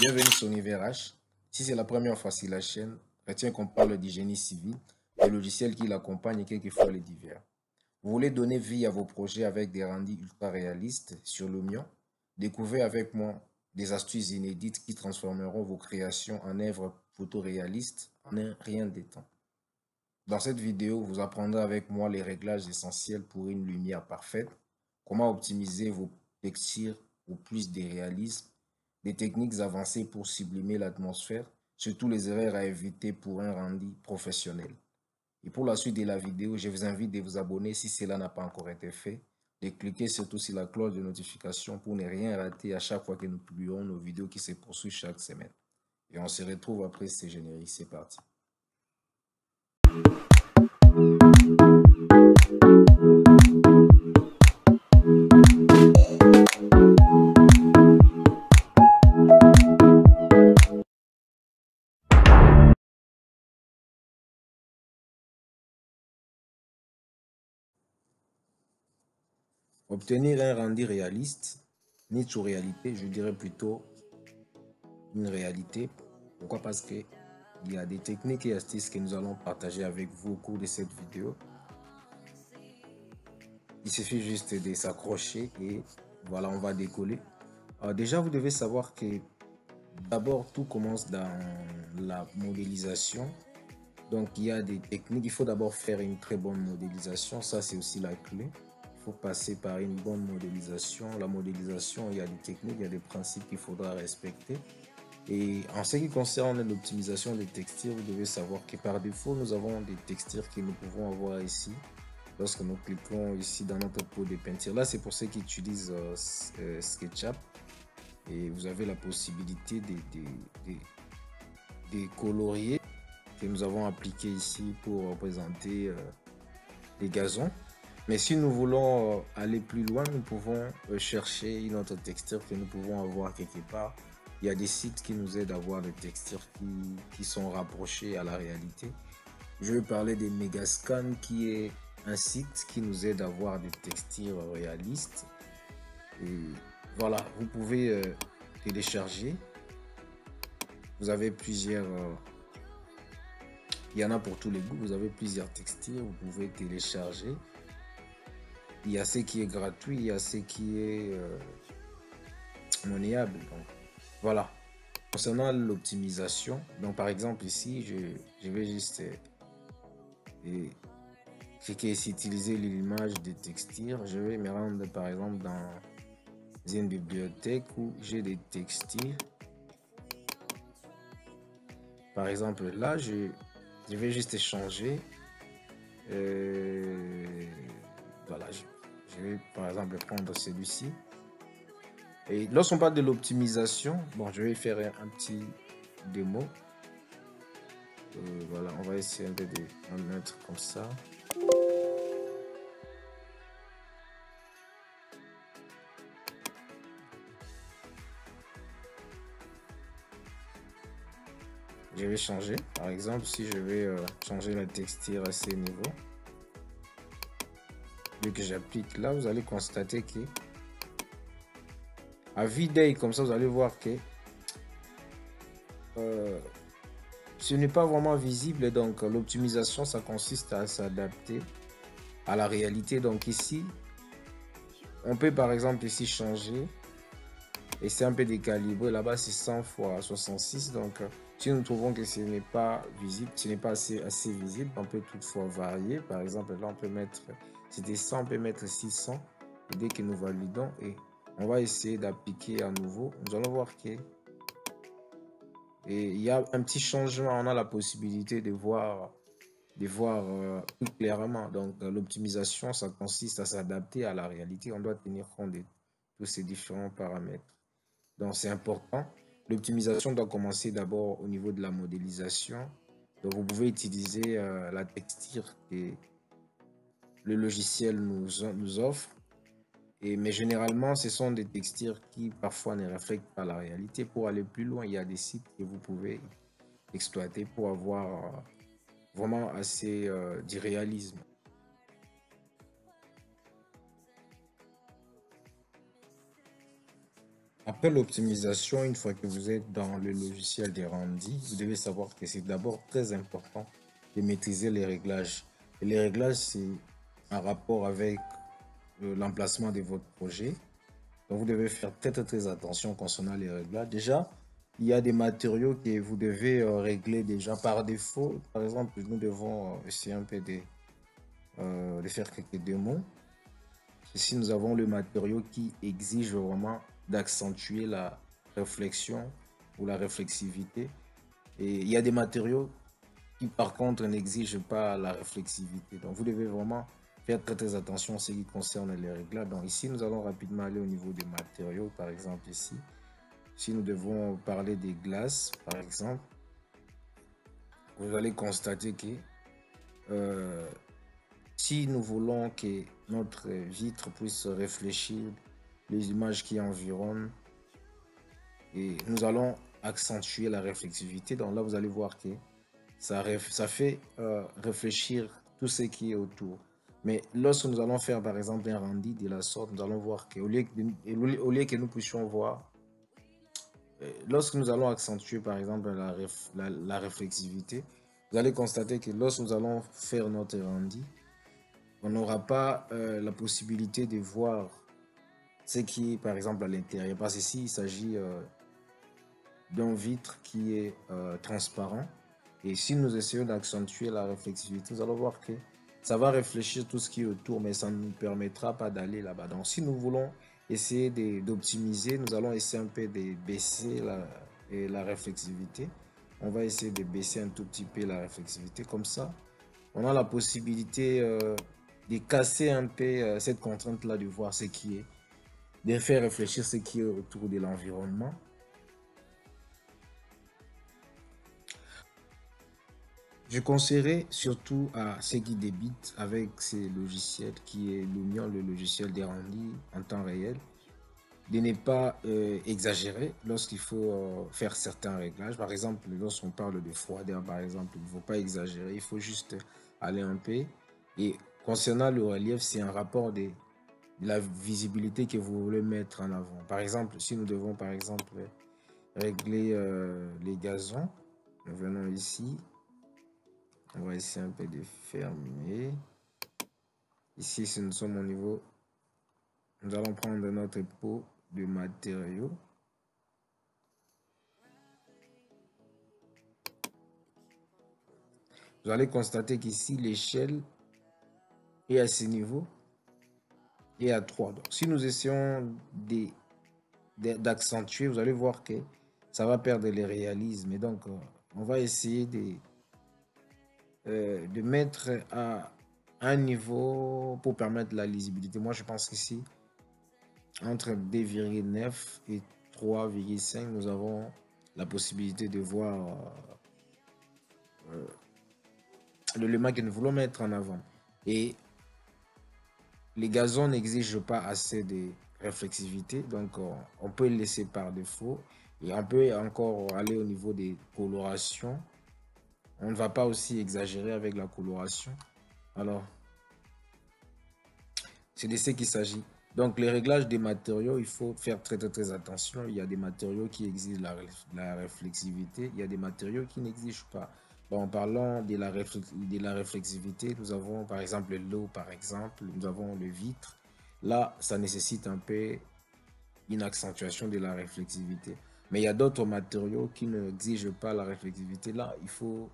Bienvenue sur Univers H. Si c'est la première fois sur la chaîne, retiens qu'on parle du génie civil, des logiciels qui l'accompagnent et quelquefois les divers. Vous voulez donner vie à vos projets avec des rendus ultra réalistes sur Lumion? Découvrez avec moi des astuces inédites qui transformeront vos créations en œuvres photoréalistes en un rien de temps. Dans cette vidéo, vous apprendrez avec moi les réglages essentiels pour une lumière parfaite, comment optimiser vos textures au plus de réalisme, des techniques avancées pour sublimer l'atmosphère, surtout les erreurs à éviter pour un rendu professionnel. Et pour la suite de la vidéo, je vous invite de vous abonner si cela n'a pas encore été fait, de cliquer surtout sur la cloche de notification pour ne rien rater à chaque fois que nous publierons nos vidéos qui se poursuivent chaque semaine. Et on se retrouve après ce générique, c'est parti. Obtenir un rendu réaliste, ni sous réalité, je dirais plutôt une réalité. Pourquoi? Parce qu'il y a des techniques et astuces que nous allons partager avec vous au cours de cette vidéo. Il suffit juste de s'accrocher et voilà, on va décoller. Alors déjà, vous devez savoir que d'abord, tout commence dans la modélisation. Donc, il y a des techniques. Il faut d'abord faire une très bonne modélisation. Ça, c'est aussi la clé. Il faut passer par une bonne modélisation. La modélisation, il y a des techniques, il y a des principes qu'il faudra respecter. Et en ce qui concerne l'optimisation des textures, vous devez savoir que par défaut, nous avons des textures que nous pouvons avoir ici. Lorsque nous cliquons ici dans notre pot de peinture, là, c'est pour ceux qui utilisent SketchUp. Et vous avez la possibilité de colorier que nous avons appliqué ici pour représenter les gazons. Mais si nous voulons aller plus loin, nous pouvons chercher une autre texture que nous pouvons avoir quelque part. Il y a des sites qui nous aident à avoir des textures qui sont rapprochées à la réalité. Je vais parler de Megascan, qui est un site qui nous aide à avoir des textures réalistes. Et voilà, vous pouvez télécharger. Vous avez plusieurs... il y en a pour tous les goûts. Vous avez plusieurs textures. Vous pouvez télécharger. Il y a ce qui est gratuit, il y a ce qui est monnayable. Donc, voilà. Concernant l'optimisation, donc par exemple ici, je vais juste cliquer ici, utiliser l'image des textures. Je vais me rendre par exemple dans une bibliothèque où j'ai des textures. Par exemple là, je vais juste changer. Voilà, je vais par exemple prendre celui-ci. Et lorsqu'on parle de l'optimisation, bon, je vais faire un petit démo. Voilà, on va essayer de mettre comme ça. Je vais changer. Par exemple, si je vais changer la texture à ce niveau, dès que j'applique là, vous allez constater que à vue d'œil, comme ça, vous allez voir que ce n'est pas vraiment visible. Donc, l'optimisation, ça consiste à s'adapter à la réalité. Donc ici, on peut par exemple ici changer et c'est un peu décalibré. Là-bas, c'est 100 x 66. Donc, si nous trouvons que ce n'est pas visible, ce n'est pas assez visible, on peut toutefois varier. Par exemple, là, on peut mettre, c'était 100, on peut mettre 600. Et dès que nous validons, et on va essayer d'appliquer à nouveau, nous allons voir que et il y a un petit changement. On a la possibilité de voir plus clairement. Donc, l'optimisation, ça consiste à s'adapter à la réalité. On doit tenir compte de tous ces différents paramètres. Donc, c'est important. L'optimisation doit commencer d'abord au niveau de la modélisation. Donc, vous pouvez utiliser la texture que le logiciel nous offre. Mais généralement, ce sont des textures qui parfois ne reflètent pas la réalité. Pour aller plus loin, il y a des sites que vous pouvez exploiter pour avoir vraiment assez du réalisme. Après l'optimisation, une fois que vous êtes dans le logiciel des rendus, vous devez savoir que c'est d'abord très important de maîtriser les réglages. Et les réglages, c'est un rapport avec l'emplacement de votre projet. Donc, vous devez faire très attention concernant les réglages. Déjà, il y a des matériaux que vous devez régler déjà par défaut. Par exemple, nous devons essayer un peu de faire quelques démos. Ici, nous avons le matériau qui exige vraiment d'accentuer la réflexion ou la réflexivité. Et il y a des matériaux qui, par contre, n'exigent pas la réflexivité. Donc, vous devez vraiment faire très attention à ce qui concerne les réglages. Donc, ici, nous allons rapidement aller au niveau des matériaux. Par exemple, ici, si nous devons parler des glaces, par exemple, vous allez constater que euh, si nous voulons que notre vitre puisse réfléchir les images qui environnent, et nous allons accentuer la réflexivité. Donc là, vous allez voir que ça fait réfléchir tout ce qui est autour. Mais lorsque nous allons faire par exemple un rendu de la sorte, nous allons voir qu'au lieu, au lieu que nous puissions voir, lorsque nous allons accentuer par exemple la réflexivité, vous allez constater que lorsque nous allons faire notre rendu, on n'aura pas la possibilité de voir ce qui est par exemple à l'intérieur. Parce qu'ici, il s'agit d'un vitre qui est transparent. Et si nous essayons d'accentuer la réflexivité, nous allons voir que ça va réfléchir tout ce qui est autour, mais ça ne nous permettra pas d'aller là-bas. Donc, si nous voulons essayer d'optimiser, nous allons essayer un peu de baisser la réflexivité. On va essayer de baisser un tout petit peu la réflexivité. Comme ça, on a la possibilité de casser un peu cette contrainte-là, de voir ce qui est, de faire réfléchir ce qui est autour de l'environnement. Je conseillerais surtout à ceux qui débutent avec ces logiciels, qui est Lumion, le logiciel des rendus en temps réel, de ne pas exagérer lorsqu'il faut faire certains réglages. Par exemple, lorsqu'on parle de froideur, par exemple, il ne faut pas exagérer, il faut juste aller un peu. Et concernant le relief, c'est un rapport de la visibilité que vous voulez mettre en avant. Par exemple, si nous devons, par exemple, régler les gazons, nous venons ici. On va essayer un peu de fermer. Ici, si nous sommes au niveau, nous allons prendre notre pot de matériaux. Vous allez constater qu'ici, l'échelle est à ce niveau et à 3. Donc, si nous essayons d'accentuer, vous allez voir que ça va perdre le réalisme. Et donc, on va essayer de mettre à un niveau pour permettre la lisibilité. Moi, je pense qu'ici, entre 2,9 et 3,5, nous avons la possibilité de voir l'élément que nous voulons mettre en avant. Et les gazons n'exigent pas assez de réflexivité, donc on peut le laisser par défaut. Et on peut encore aller au niveau des colorations. On ne va pas aussi exagérer avec la coloration. Alors, c'est de ce qu'il s'agit. Donc, les réglages des matériaux, il faut faire très attention. Il y a des matériaux qui exigent la réflexivité. Il y a des matériaux qui n'exigent pas. Bon, en parlant de la réflexivité, nous avons par exemple l'eau, par exemple. Nous avons le vitre. Là, ça nécessite un peu une accentuation de la réflexivité. Mais il y a d'autres matériaux qui n'exigent pas la réflexivité. Là, il faut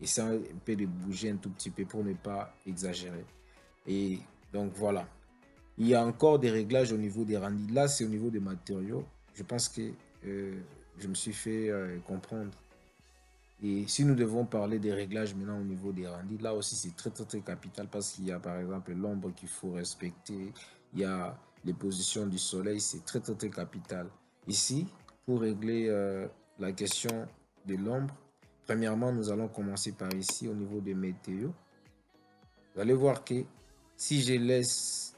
essayer un peu de bouger un tout petit peu pour ne pas exagérer. Et donc, voilà. Il y a encore des réglages au niveau des rendus. Là, c'est au niveau des matériaux. Je pense que je me suis fait comprendre. Et si nous devons parler des réglages maintenant au niveau des rendus, là aussi c'est très capital parce qu'il y a par exemple l'ombre qu'il faut respecter. Il y a les positions du soleil, c'est très capital. Ici, pour régler la question de l'ombre, premièrement, nous allons commencer par ici au niveau des météos. Vous allez voir que si je laisse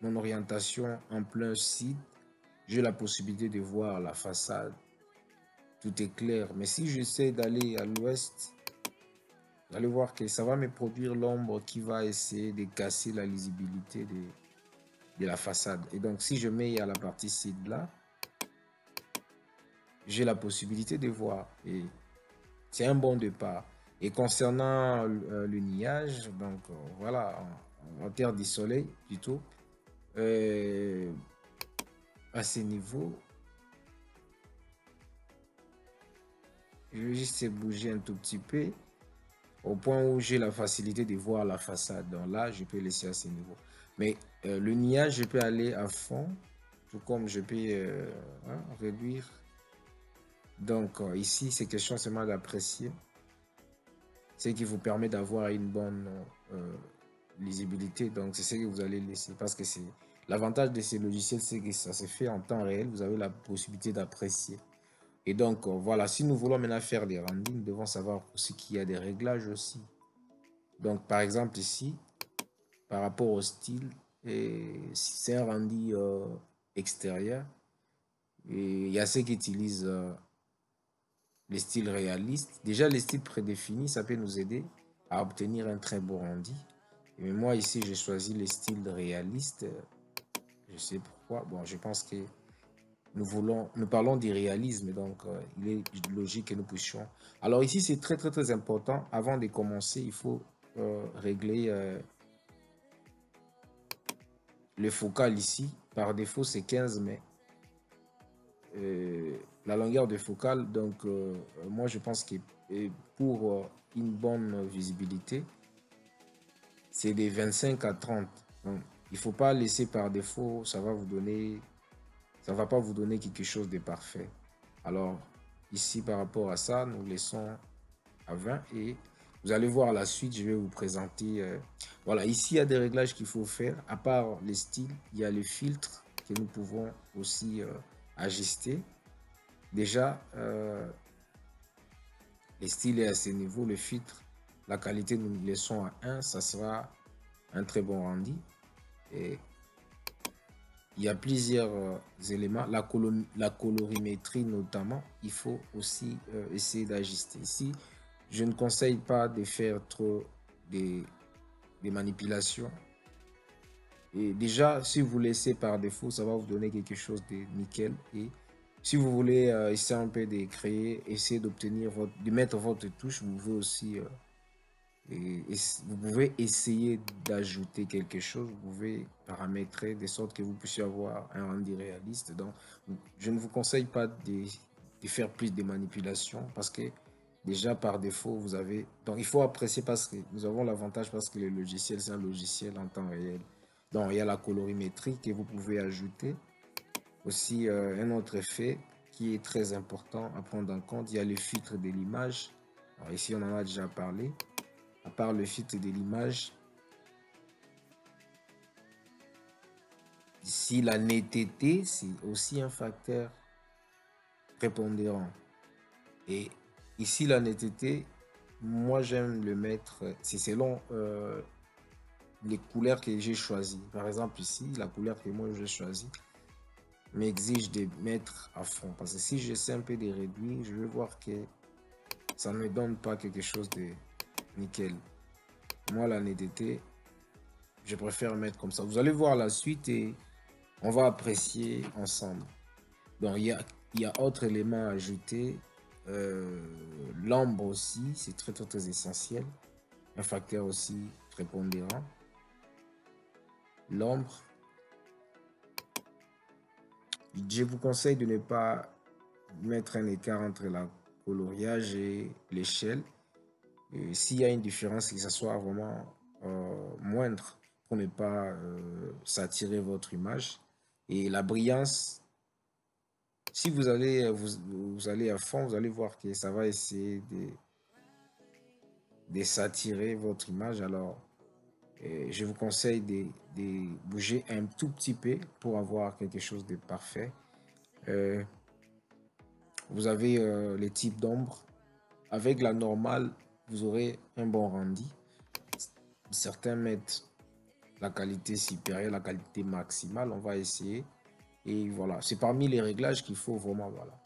mon orientation en plein sud, j'ai la possibilité de voir la façade. Tout est clair. Mais si j'essaie d'aller à l'ouest, vous allez voir que ça va me produire l'ombre qui va essayer de casser la lisibilité de la façade. Et donc, si je mets à la partie sud là, j'ai la possibilité de voir. Et c'est un bon départ. Et concernant le niage, donc voilà, en terre du soleil plutôt, euh, à ce niveau, je vais juste bouger un tout petit peu au point où j'ai la facilité de voir la façade. Donc là, je peux laisser à ce niveau. Mais le niage, je peux aller à fond, tout comme je peux réduire. Donc ici, c'est question seulement d'apprécier, ce qui vous permet d'avoir une bonne lisibilité. Donc c'est ce que vous allez laisser parce que c'est l'avantage de ces logiciels, c'est que ça se fait en temps réel. Vous avez la possibilité d'apprécier. Et donc voilà, si nous voulons maintenant faire des rendus, nous devons savoir aussi qu'il y a des réglages aussi. Donc par exemple ici, par rapport au style, si c'est un rendu extérieur, et il y a ceux qui utilisent les styles réalistes. Déjà, les styles prédéfinis, ça peut nous aider à obtenir un très beau rendu. Mais moi, ici, j'ai choisi les styles réalistes. Je sais pourquoi. Bon, je pense que nous parlons du réalisme, donc il est logique que nous puissions. Alors ici, c'est très, très, très important. Avant de commencer, il faut régler le focal ici. Par défaut, c'est 15, mais la longueur de focale, donc moi, je pense que pour une bonne visibilité, c'est des 25 à 30. Donc, il ne faut pas laisser par défaut, ça ne va pas vous donner quelque chose de parfait. Alors, ici, par rapport à ça, nous laissons à 20 et vous allez voir la suite, je vais vous présenter. Voilà, ici, il y a des réglages qu'il faut faire. À part les styles, il y a les filtres que nous pouvons aussi ajuster. Déjà, les styles est à ce niveau, le filtre, la qualité, nous le laissons à 1, ça sera un très bon rendu. Et il y a plusieurs éléments, la colorimétrie notamment, il faut aussi essayer d'ajuster. Ici, je ne conseille pas de faire trop des manipulations. Et déjà, si vous laissez par défaut, ça va vous donner quelque chose de nickel. Et si vous voulez essayer un peu de créer, essayer d'obtenir de mettre votre touche, vous pouvez aussi vous pouvez essayer d'ajouter quelque chose, vous pouvez paramétrer de sorte que vous puissiez avoir un rendu réaliste. Donc, je ne vous conseille pas de faire plus de manipulations parce que déjà par défaut, vous avez... Donc, il faut apprécier parce que nous avons l'avantage parce que le logiciel, c'est un logiciel en temps réel. Donc, il y a la colorimétrie que vous pouvez ajouter. Aussi, un autre effet qui est très important à prendre en compte, il y a le filtre de l'image. Alors, ici, on en a déjà parlé. À part le filtre de l'image, ici la netteté, c'est aussi un facteur prépondérant. Et ici la netteté, moi j'aime le mettre, c'est selon les couleurs que j'ai choisies. Par exemple ici, la couleur que moi j'ai choisie m'exige de mettre à fond. Parce que si j'essaie un peu de réduire, je vais voir que ça ne me donne pas quelque chose de nickel. Moi la netteté, je préfère mettre comme ça. Vous allez voir la suite et on va apprécier ensemble. Donc, il y a autre élément à ajouter. L'ombre aussi, c'est très, très, très essentiel. Un facteur aussi prépondérant. L'ombre. Je vous conseille de ne pas mettre un écart entre la coloriage et l'échelle. S'il y a une différence, que ce soit vraiment moindre pour ne pas s'attirer votre image. Et la brillance, si vous allez, vous allez à fond, vous allez voir que ça va essayer de s'attirer votre image. Alors, je vous conseille de bouger un tout petit peu pour avoir quelque chose de parfait. Vous avez les types d'ombre. Avec la normale, vous aurez un bon rendu. Certains mettent la qualité supérieure, la qualité maximale. On va essayer. Et voilà, c'est parmi les réglages qu'il faut vraiment, voilà.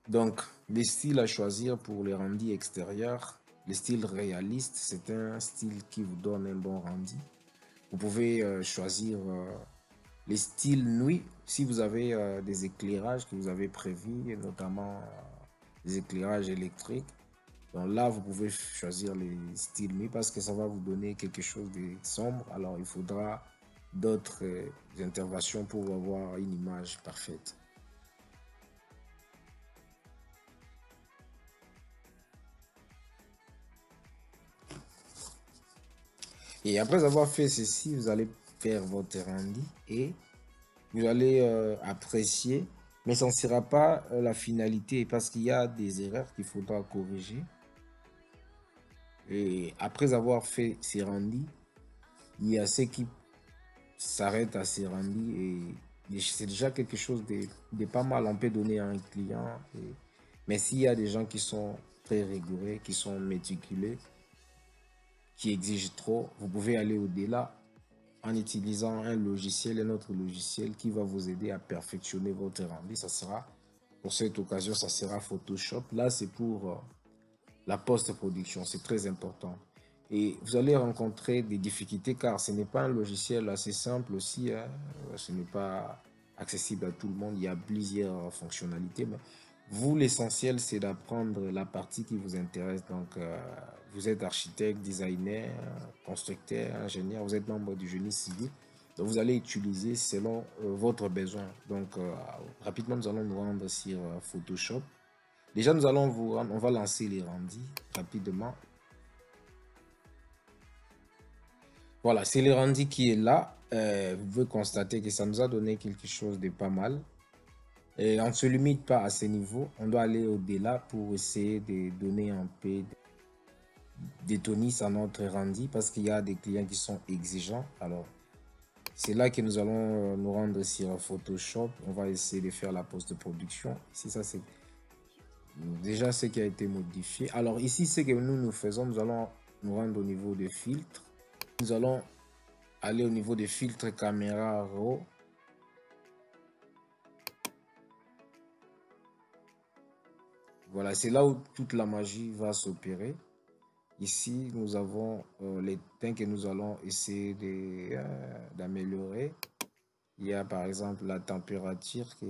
Donc, les styles à choisir pour les rendus extérieurs, le style réaliste, c'est un style qui vous donne un bon rendu. Vous pouvez choisir Les styles nuit, si vous avez des éclairages que vous avez prévus, et notamment des éclairages électriques, donc là, vous pouvez choisir les styles nuit parce que ça va vous donner quelque chose de sombre. Alors, il faudra d'autres interventions pour avoir une image parfaite. Et après avoir fait ceci, vous allez faire votre rendu et vous allez apprécier, mais ça ne sera pas la finalité parce qu'il y a des erreurs qu'il faudra corriger. Et après avoir fait ces rendus, il y a ceux qui s'arrêtent à ces rendus et c'est déjà quelque chose de pas mal. On peut donner à un client. Mais s'il y a des gens qui sont très rigoureux, qui sont méticuleux, qui exigent trop, vous pouvez aller au-delà en utilisant un autre logiciel qui va vous aider à perfectionner votre rendu. Ça sera, pour cette occasion, ça sera Photoshop. Là, c'est pour la post-production, c'est très important. Et vous allez rencontrer des difficultés car ce n'est pas un logiciel assez simple aussi, hein. Ce n'est pas accessible à tout le monde, il y a plusieurs fonctionnalités. Mais vous, l'essentiel, c'est d'apprendre la partie qui vous intéresse. Donc, vous êtes architecte, designer, constructeur, ingénieur, vous êtes membre du génie civil. Donc, vous allez utiliser selon votre besoin. Donc, rapidement, nous allons nous rendre sur Photoshop. Déjà, on va lancer les rendus rapidement. Voilà, c'est le rendu qui est là. Vous pouvez constater que ça nous a donné quelque chose de pas mal. Et on ne se limite pas à ce niveau. On doit aller au-delà pour essayer de donner un peu de tonus à notre rendu parce qu'il y a des clients qui sont exigeants. Alors, c'est là que nous allons nous rendre sur Photoshop. On va essayer de faire la post-production. Ici, ça, c'est déjà ce qui a été modifié. Alors ici, ce que nous faisons, nous allons nous rendre au niveau des filtres. Nous allons aller au niveau des filtres caméra RAW. Voilà, c'est là où toute la magie va s'opérer. Ici, nous avons les teints que nous allons essayer d'améliorer. Il y a par exemple la température que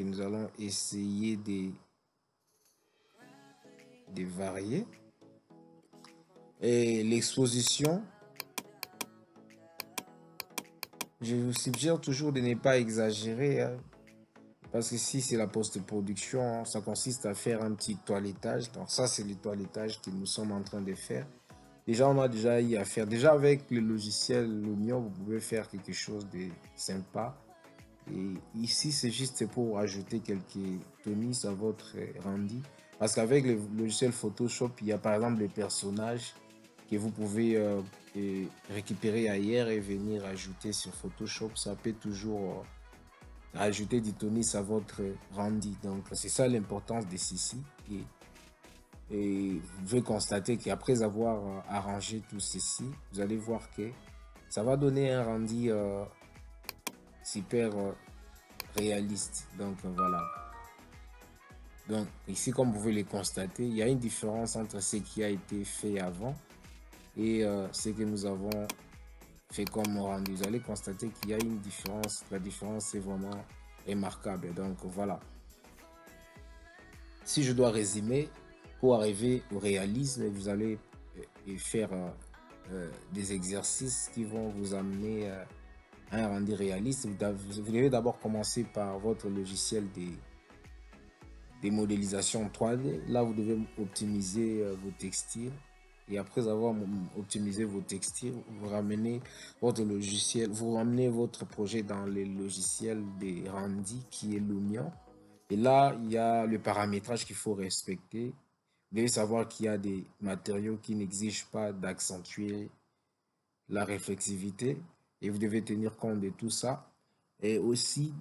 nous allons essayer de varier. Et l'exposition, je vous suggère toujours de ne pas exagérer, hein, parce que si c'est la post-production, hein, ça consiste à faire un petit toilettage. Donc ça, c'est le toilettage que nous sommes en train de faire. Déjà, on a déjà eu à faire. Déjà, avec le logiciel Lumion, vous pouvez faire quelque chose de sympa. Et ici, c'est juste pour ajouter quelques tonus à votre rendu. Parce qu'avec le logiciel Photoshop, il y a par exemple des personnages que vous pouvez récupérer ailleurs et venir ajouter sur Photoshop. Ça peut toujours ajouter du tonus à votre rendu. Donc, c'est ça l'importance de ceci. Et vous pouvez constater qu'après avoir arrangé tout ceci, vous allez voir que ça va donner un rendu super réaliste. Donc voilà. Donc ici, comme vous pouvez le constater, il y a une différence entre ce qui a été fait avant et ce que nous avons fait comme rendu. Vous allez constater qu'il y a une différence. La différence est vraiment remarquable. Donc voilà. Si je dois résumer, pour arriver au réalisme, vous allez faire des exercices qui vont vous amener à un rendu réaliste. Vous devez d'abord commencer par votre logiciel des modélisations 3D. Là, vous devez optimiser vos textures. Et après avoir optimisé vos textures, vous ramenez votre logiciel, vous ramenez votre projet dans le logiciel des rendus qui est Lumion. Et là, il y a le paramétrage qu'il faut respecter. Vous devez savoir qu'il y a des matériaux qui n'exigent pas d'accentuer la réflexivité et vous devez tenir compte de tout ça. Et aussi,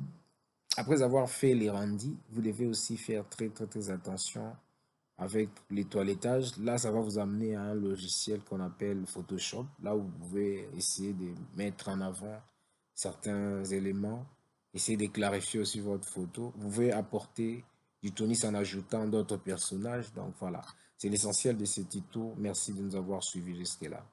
après avoir fait les rendus, vous devez aussi faire très attention avec les toilettages. Là, ça va vous amener à un logiciel qu'on appelle Photoshop. Là où vous pouvez essayer de mettre en avant certains éléments, essayer de clarifier aussi votre photo. Vous pouvez apporter du tonus en ajoutant d'autres personnages. Donc voilà, c'est l'essentiel de ce tuto. Merci de nous avoir suivis jusque-là.